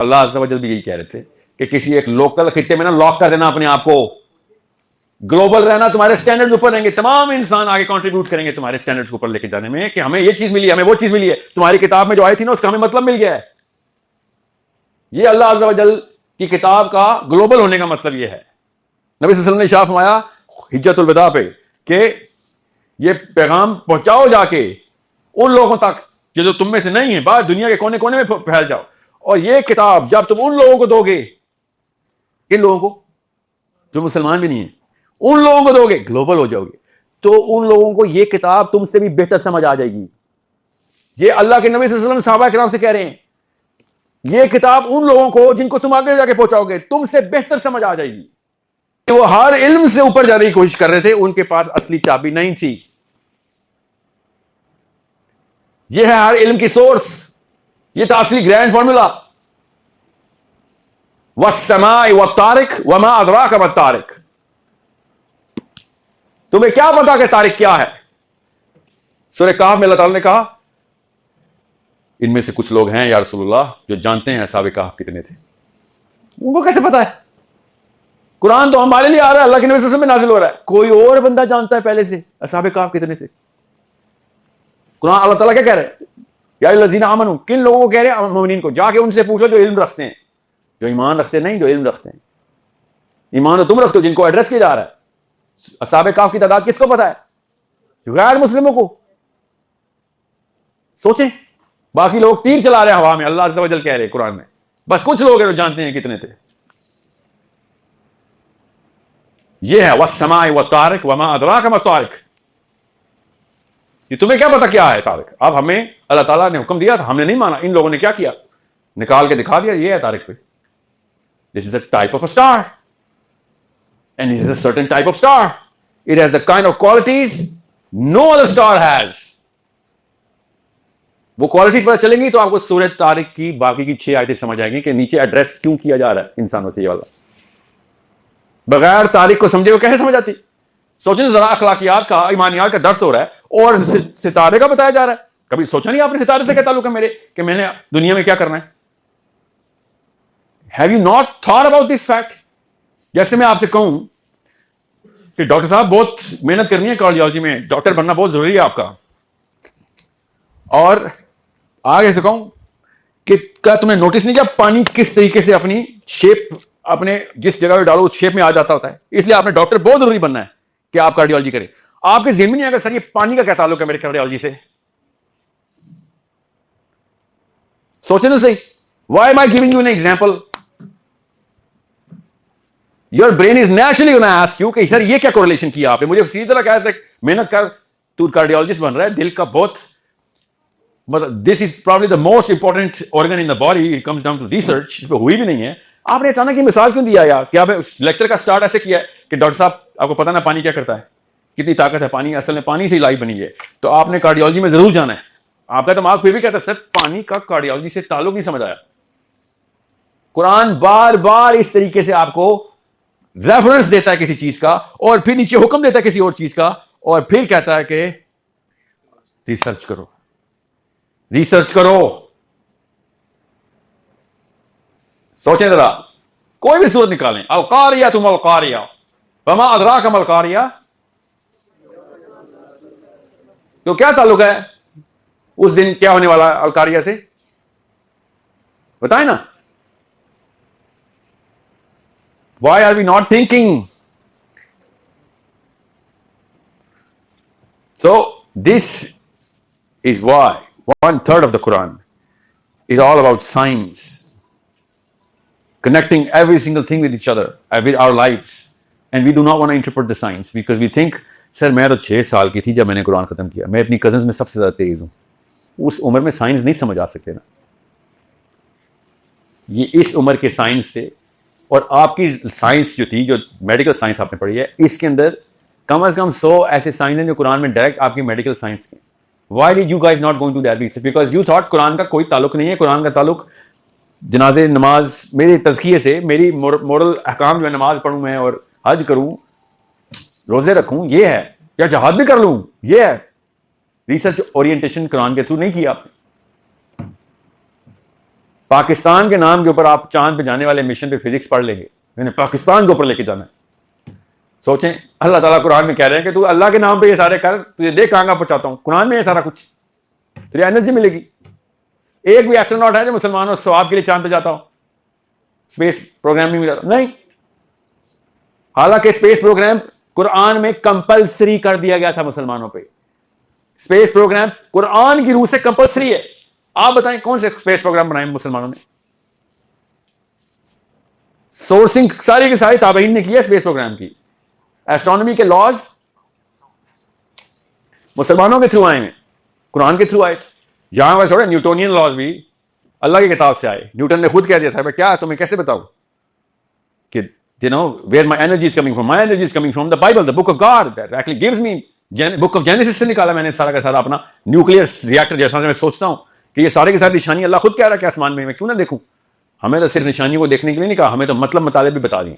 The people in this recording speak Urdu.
اللہ عز و جل بھی یہی کہہ رہے تھے کہ کسی ایک لوکل خطے میں نا لاک کر دینا اپنے آپ کو, گلوبل رہنا, تمہارے سٹینڈرڈ اوپر رہیں گے, تمام انسان آگے کنٹریبیوٹ کریں گے تمہارے سٹینڈرڈ کو اوپر لے کے جانے میں کہ ہمیں یہ چیز ملی ہے, ہمیں وہ چیز ملی ہے, تمہاری کتاب میں جو آئی تھی نا اس کا ہمیں مطلب مل گیا ہے. یہ اللہ عز و جل کی کتاب کا گلوبل ہونے کا مطلب یہ ہے. نبی صلی اللہ علیہ وسلم نے ارشاد فرمایا حجۃ الوداع پہ کہ یہ پیغام پہنچاؤ جا کے ان لوگوں تک جو تم میں سے نہیں ہیں, بعد دنیا کے کونے کونے میں پھیل جاؤ, اور یہ کتاب جب تم ان لوگوں کو دو گے, کن لوگوں کو, جو مسلمان بھی نہیں ہیں, ان لوگوں کو دو گے, گلوبل ہو جاؤ گے, تو ان لوگوں کو یہ کتاب تم سے بھی بہتر سمجھ آ جائے گی. یہ اللہ کے نبی صلی اللہ علیہ وسلم صحابہ کرام سے کہہ رہے ہیں, یہ کتاب ان لوگوں کو جن کو تم آگے جا کے پہنچاؤ گے تم سے بہتر سمجھ آ جائے گی. وہ ہر علم سے اوپر جانے کی کوشش کر رہے تھے, ان کے پاس اصلی چابی نہیں تھی. یہ ہے ہر علم کی سورس, یہ تھا اصلی گرینڈ فارمولا. والسماء والطارق وما ادراک ما الطارق, تمہیں کیا پتا کہ طارق کیا ہے. سورہ کہف میں اللہ تعالیٰ نے کہا ان میں سے کچھ لوگ ہیں یا رسول اللہ جو جانتے ہیں اصحاب کہف کتنے تھے. ان کو کیسے پتا ہے؟ قرآن تو ہمارے لیے آ رہا ہے, اللہ کے نبی صلی اللہ علیہ وسلم میں نازل ہو رہا ہے, کوئی اور بندہ جانتا ہے پہلے سے اصحاب کہف کتنے تھے. قرآن اللہ تعالیٰ کیا کہہ رہے ہیں, یا الذین آمنوا, کن لوگوں کو کہہ رہے ہیں؟ مومنین کو. جا کے ان سے پوچھ لو جو علم رکھتے ہیں, جو ایمان رکھتے نہیں, جو علم رکھتے ہیں. ایمان تو تم رکھتے ہو جن کو ایڈریس کیا جا رہا ہے. اصحاب کہف کی تعداد کس کو پتا ہے؟ غیر مسلموں کو. سوچیں, باقی لوگ تیر چلا رہے ہیں ہوا میں, اللہ عز و جل کہہ رہے ہیں قرآن میں بس کچھ لوگ ہیں جو جانتے ہیں کتنے تھے. یہ ہے والسماء والطارق وما ادراک ما الطارق. یہ تمہیں کیا پتا کیا ہے طارق؟ اب ہمیں اللہ تعالیٰ نے حکم دیا تھا, ہم نے نہیں مانا. ان لوگوں نے کیا کیا, نکال کے دکھا دیا, یہ ہے طارق پہ. This is a type of a star. And it is a certain type of star. It has the kind of qualities no other star has. وہ کوالٹی پتہ چلیں گی تو آپ کو سورہ طارق کی باقی کی 6 آیتیں سمجھ آئیں گی کہ نیچے ایڈریس کیوں کیا جا رہا ہے انسانوں سے. یہ والا بغیر طارق کو سمجھے وہ کیسے سمجھ آتی؟ سوچیں ذرا, اخلاقیات کا, ایمانیات کا درس ہو رہا ہے اور ستارے کا بتایا جا رہا ہے. کبھی سوچا نہیں آپ نے ستارے سے کیا تعلق ہے میرے, کہ میں نے دنیا میں کیا کرنا ہے؟ Have you not thought about this fact? جیسے میں آپ سے کہوں کہ ڈاکٹر صاحب بہت محنت کرنی ہے کارڈیالوجی میں, ڈاکٹر بننا بہت ضروری ہے آپ کا, اور آگے سے کہوں کہ کیا تم نے نوٹس نہیں کیا پانی کس طریقے سے اپنی شیپ, اپنے جس جگہ پہ ڈالو اس شیپ میں آ جاتا ہوتا ہے, اس لیے آپ نے ڈاکٹر بہت ضروری بننا ہے کہ آپ کارڈیالوجی کریں. آپ کے ذہن میں نہیں آئے گا سر یہ پانی کا کیا تعلق ہے میرے کارڈیالوجی سے؟ سوچیں تو صحیح. Why am I giving you an example? Your brain is naturally going to ask you کہ سر یہ کیا correlation کیا آپ نے. مجھے سیدھی طرح کہا تھا محنت کر, تو کارڈیالوجسٹ بن رہا ہے, دل کا بہت, مطلب this is probably the most important organ in the body, it comes down to research. ہوئی بھی نہیں ہے. آپ نے اچانک یہ مثال کیوں دیا یا کیا لیکچر کا سٹارٹ ایسے کیا ہے کہ ڈاکٹر صاحب آپ کو پتا نا پانی کیا کرتا ہے, کتنی طاقت ہے پانی, اصل میں پانی سے ہی لائف بنی ہے, تو آپ نے کارڈیالوجی میں ضرور جانا ہے. آپ کا دماغ پھر بھی کہتا ہے سر پانی کا کارڈیالوجی سے تعلق نہیں سمجھ آیا. قرآن بار بار اس طریقے سے آپ کو ریفرنس دیتا ہے کسی چیز کا, اور پھر نیچے حکم دیتا ہے کسی اور چیز کا, اور پھر کہتا ہے کہ ریسرچ کرو, ریسرچ کرو. سوچیں ذرا, کوئی بھی صورت نکالیں, القاریہ تم القاریہ وما ادراک ما القاریہ, تو کیا تعلق ہے اس دن کیا ہونے والا القاریہ سے؟ بتائیں نا. Why are we not thinking? So this is why 1/3 of the Quran is all about science, connecting every single thing with each other, with our lives, and we do not want to interpret the science because we think sir میں تو 6 سال کی تھی جب میں نے قرآن ختم کیا, میں اپنی کزنز میں سب سے زیادہ تیز ہوں. اس عمر میں سائنس نہیں سمجھ آ سکتے نا. یہ اس عمر کے سائنس سے, اور آپ کی سائنس جو تھی, جو میڈیکل سائنس آپ نے پڑھی ہے, اس کے اندر کم از کم 100 ایسے سائنس ہیں جو قرآن میں ڈائریکٹ آپ کی میڈیکل سائنس کے. Why did you guys not going to that research? Because you thought Quran کا کوئی تعلق نہیں ہے. قرآن کا تعلق جنازے, نماز, میرے تزکیے سے, میری مورل احکام جو ہے, نماز پڑھوں میں اور حج کروں, روزے رکھوں, یہ ہے, یا جہاد بھی کر لوں, یہ ہے. ریسرچ اورینٹیشن قرآن کے تھرو نہیں کیا آپ نے. پاکستان کے نام کے اوپر آپ چاند پہ جانے والے مشن پہ فزکس پڑھ لیں گے، میں نے پاکستان کے اوپر لے کے جانا ہے. سوچیں اللہ تعالیٰ قرآن میں کہہ رہے ہیں کہ تو اللہ کے نام پہ یہ سارے کر، تجھے دیکھ کہاں پہنچاتا ہوں. قرآن میں یہ سارا کچھ تجھے انرجی ملے گی. ایک بھی ایسٹروناٹ ہے جو مسلمانوں ثواب کے لیے چاند پہ جاتا ہو، اسپیس پروگرام میں جاتا نہیں. حالانکہ اسپیس پروگرام قرآن میں کمپلسری کر دیا گیا تھا مسلمانوں پہ. اسپیس پروگرام قرآن کی روح سے کمپلسری ہے. آپ بتائیں کون سے اسپیس پروگرام بنائے مسلمانوں نے؟ سورسنگ ساری کی ساری تابعین نے کی ہے اسپیس پروگرام کی. ایسٹرونومی کے لاز مسلمانوں کے تھرو آئے ہیں، قرآن کے تھرو آئے. یہاں پر چھوڑے نیوٹونین لاز بھی اللہ کی کتاب سے آئے. نیوٹن نے خود کہہ دیا تھا کیا تمہیں کیسے بتاؤ کہ where my energy is coming from. My energy is coming from the Bible, the book of God that actually gives me. book of Genesis سے نکالا میں نے سارا کا سارا اپنا نیوکلیئر ریئیکٹر جیسا. میں سوچتا ہوں کہ یہ سارے کے ساتھ نشانی اللہ خود کہہ رہا ہے کہ آسمان میں کیوں نہ دیکھوں. ہمیں تو صرف نشانیوں کو دیکھنے کے لیے نہیں کہا، ہمیں تو مطلب مطالب بھی بتا دیے.